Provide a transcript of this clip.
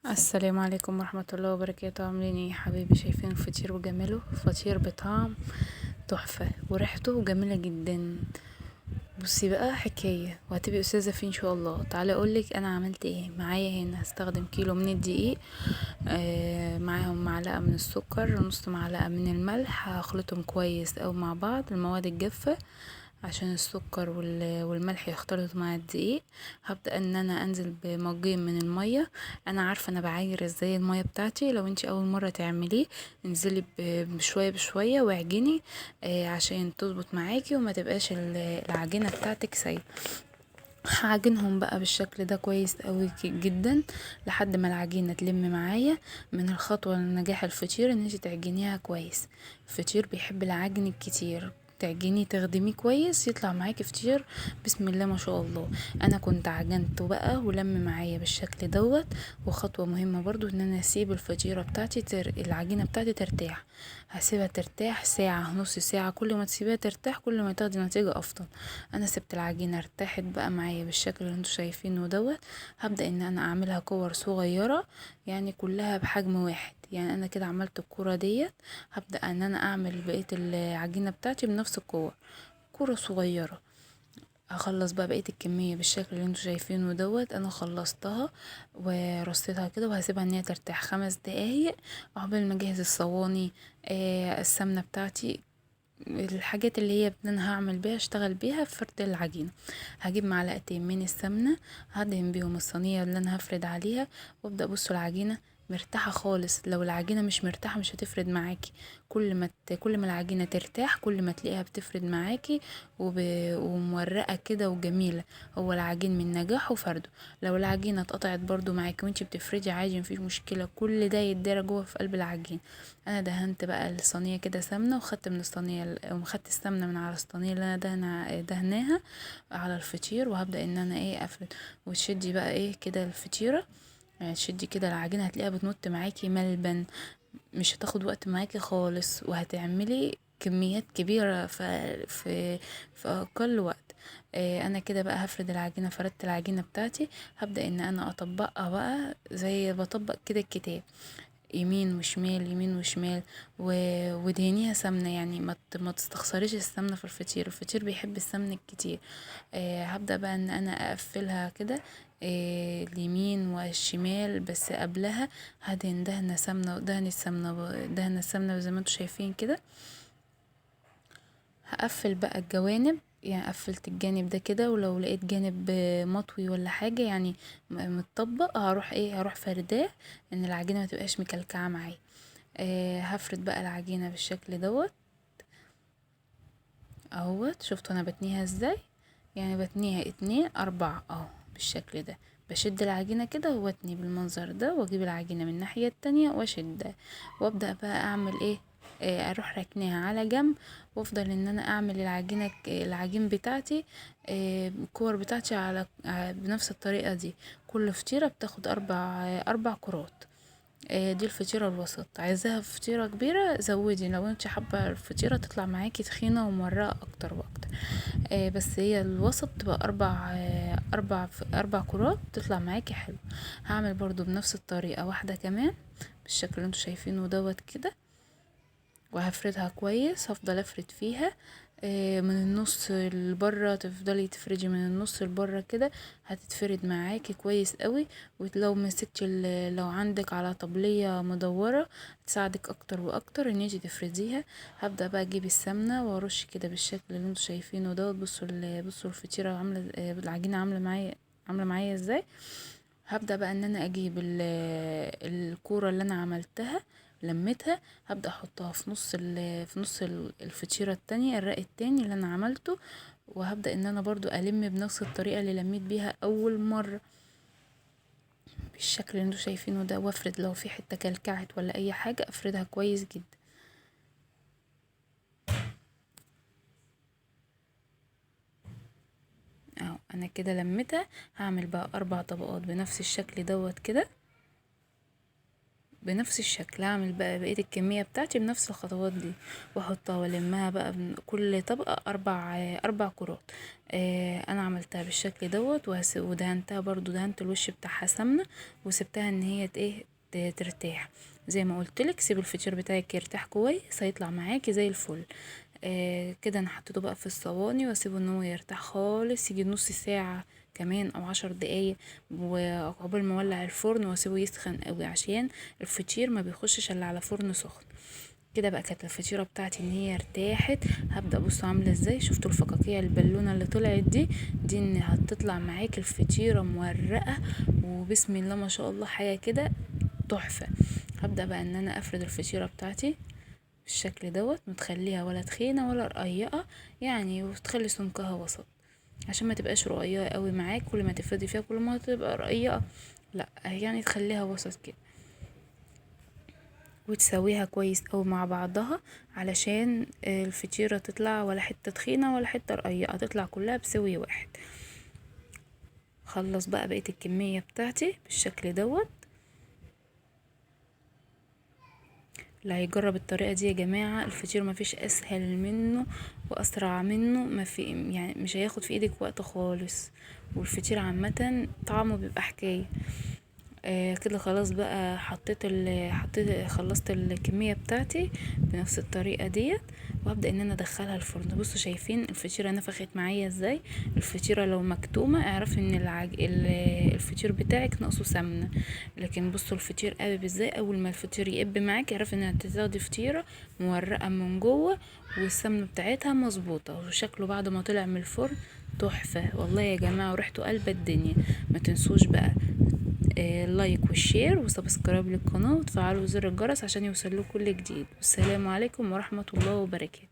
السلام عليكم ورحمة الله وبركاته. عاملين ايه يا حبايبي؟ شايفين الفطير وجماله؟ فطير بطعم تحفة وريحته جميلة جدا. بصي بقى حكاية وهتبقي استاذة فيه ان شاء الله. تعالى اقولك انا عملت ايه. معايا هنا هستخدم كيلو من الدقيق، معاهم معلقة من السكر، نص معلقة من الملح، هخلطهم كويس او مع بعض المواد الجافة عشان السكر والملح يختلطوا مع الدقيق. هبدأ ان انا انزل بمجين من المية. انا عارفة انا بعاير ازاي المية بتاعتي. لو انتي اول مرة تعمليه انزلي بشوية بشوية واعجني عشان تظبط معاكي وما تبقاش العجينة بتاعتك سايبة. هعجنهم بقى بالشكل ده كويس قوي جدا لحد ما العجينة تلم معايا. من الخطوة لنجاح الفطير ان انت تعجنيها كويس. الفطير بيحب العجن الكتير، تعجني تخدميه كويس يطلع معاكي فطير بسم الله ما شاء الله. انا كنت عجنته بقى ولم معايا بالشكل دوت. وخطوة مهمة برضو ان انا اسيب الفطيرة بتاعتي العجينة بتاعتي ترتاح. هسيبها ترتاح ساعة، نص ساعة، كل ما تسيبها ترتاح كل ما تاخدي نتيجة افضل. انا سبت العجينة ارتاحت بقى معايا بالشكل اللي انتوا شايفينه دوت. هبدأ ان انا اعملها كور صغيرة، يعني كلها بحجم واحد. يعني انا كده عملت الكورة ديت. هبدأ ان انا اعمل بقية العجينة بتاعتي بنفس الكور، كورة صغيرة. هخلص بقى بقية الكمية بالشكل اللي انتوا شايفينه دوت. انا خلصتها ورصيتها كده وهسيبها ان هي ترتاح 5 دقايق عقبال ما اجهز الصواني، السمنة بتاعتي، الحاجات اللي هي انا هعمل بيها اشتغل بيها في فرد العجينة. هجيب معلقتين من السمنة هدهن بيهم الصينية اللي انا هفرد عليها. وابدأ بصوا العجينة مرتاحة خالص. لو العجينة مش مرتاحة مش هتفرد معاكي. كل ما العجينة ترتاح كل ما تلاقيها بتفرد معاكي ومورقة كده وجميلة. هو العجين من نجاح وفرده. لو العجينة اتقطعت برضو معاكي وانتي بتفردي عادي مفيش مشكلة، كل ده يتدرى جوه في قلب العجين. انا دهنت بقى الصينيه كده سمنه وخدت من الصينيه وخدت السمنه من على الصينيه اللي انا دهناها على الفطير. وهبدا ان انا افرد وتشدي بقى كده الفطيره. يعني تشدي كده العجينه هتلاقيها بتنط معاكي ملبن، مش هتاخد وقت معاكي خالص وهتعملي كميات كبيره في اقل وقت. انا كده بقى هفرد العجينه، فردت العجينه بتاعتي. هبدا ان انا اطبقها بقى زي بطبق كده الكتاب، يمين وشمال يمين وشمال. ودهنيها سمنة، يعني ما تستخسريش السمنة في الفطير. الفطير بيحب السمنة الكتير. هبدأ بقى ان انا اقفلها كده، اليمين والشمال. بس قبلها هدهن دهنة سمنة، دهن السمنة زي ما انتوا شايفين كده. هقفل بقى الجوانب، يعني قفلت الجانب ده كده. ولو لقيت جانب مطوي ولا حاجة يعني متطبق هروح فرداه ان العجينة ما تبقاش مكلكعة معايا. هفرد بقى العجينة بالشكل دوت اهوت. شفتوا انا بتنيها ازاي؟ يعني بتنيها 2 4 اهو بالشكل ده. بشد العجينة كده واتني بالمنظر ده واجيب العجينة من الناحية التانية واشدها. وابدأ بقى اعمل اروح ركناها على جنب. وافضل ان انا اعمل العجين بتاعتي، الكور بتاعتي بنفس الطريقة دي. كل فطيرة بتاخد 4 كرات. دي الفطيرة الوسط. عايزاها فطيرة كبيرة زودي لو انت حابة الفطيرة تطلع معاكي تخينة ومرقة اكتر واكتر. بس هي الوسط تبقى 4 كرات تطلع معاكي حلو. هعمل برضو بنفس الطريقة واحدة كمان بالشكل اللي انتوا شايفينه دوت كده. وهفردها كويس، هفضل افرد فيها من النص لبره. تفضلي تفردي من النص لبره كده هتتفرد معاكي كويس قوي. ولو مسكتي لو عندك على طبلية مدورة تساعدك اكتر واكتر ان انتي تفرديها. هبدأ بقى اجيب السمنة وارش كده بالشكل اللي انتوا شايفينه دوت. بصوا الفطيرة عاملة العجينة عاملة معايا ازاي. هبدأ بقى ان انا اجيب الكورة اللي انا عملتها لميتها. هبدأ احطها في نص الفطيرة التانية، الرق التاني اللي انا عملته. وهبدأ ان انا برضو الم بنفس الطريقة اللي لميت بيها اول مرة بالشكل اللي انتوا شايفينه ده. وافرد لو في حتة كلكعت ولا اي حاجة افردها كويس جدا اهو. انا كده لميتها. هعمل بقى 4 طبقات بنفس الشكل دوت كده بنفس الشكل. هعمل بقى بقية الكمية بتاعتي بنفس الخطوات دي، واحطها والمها بقى كل طبقة اربع كرات. انا عملتها بالشكل دوت ودهنتها برضو، دهنت الوش بتاعها سمنة وسبتها ان هي ترتاح. زي ما قلتلك سيب الفطير بتاعك يرتاح كويس، هيطلع معاكي زي الفل. كده انا حطيته بقى في الصواني واسيبه ان هو يرتاح خالص، يجي نص ساعة كمان او 10 دقايق، وقبل ما اولع الفرن واسيبه يسخن قوي، عشان الفطير ما بيخشش الا على فرن سخن. كده بقى كانت الفطيره بتاعتي ان هي ارتاحت. هبدا بصوا عامله ازاي، شفتوا الفقاقيع البالونه اللي طلعت دي ان هتطلع معاك الفطيره مورقه، وبسم الله ما شاء الله حاجه كده تحفه. هبدا بقى ان انا افرد الفطيره بتاعتي بالشكل دوت، متخليها ولا تخينه ولا رقيقه يعني، وتخلي سمكها وسط عشان ما تبقاش رقيقه قوي معاك. كل ما تفردي فيها كل ما تبقى رقيقه، لا يعني تخليها وسط كده، وتسويها كويس قوي مع بعضها علشان الفطيره تطلع ولا حته تخينه ولا حته رقيقه، تطلع كلها بسوي واحد. خلص بقى بقيه الكميه بتاعتي بالشكل دوت. اللي هيجرب الطريقه دي يا جماعه، الفطير مفيش اسهل منه واسرع منه، ما في يعني مش هياخد في ايدك وقت خالص، والفطير عامه طعمه بيبقى حكايه. كده خلاص بقى خلصت الكمية بتاعتي بنفس الطريقة ديت، وهبدأ ان انا ادخلها الفرن. بصوا شايفين الفطيرة نفخت معايا ازاي؟ الفطيرة لو مكتومة اعرفي ان الفطير بتاعك ناقصه سمنة، لكن بصوا الفطير قابب ازاي. اول ما الفطير يقب معاك اعرفي ان هتاخدي فطيرة مورقة من جوه والسمنة بتاعتها مظبوطة، وشكله بعد ما طلع من الفرن تحفة والله يا جماعة، وريحته قلب الدنيا. ما تنسوش بقى اللايك والشير وسبسكرايب للقناة وتفعلوا زر الجرس عشان يوصلوا كل جديد. والسلام عليكم ورحمة الله وبركاته.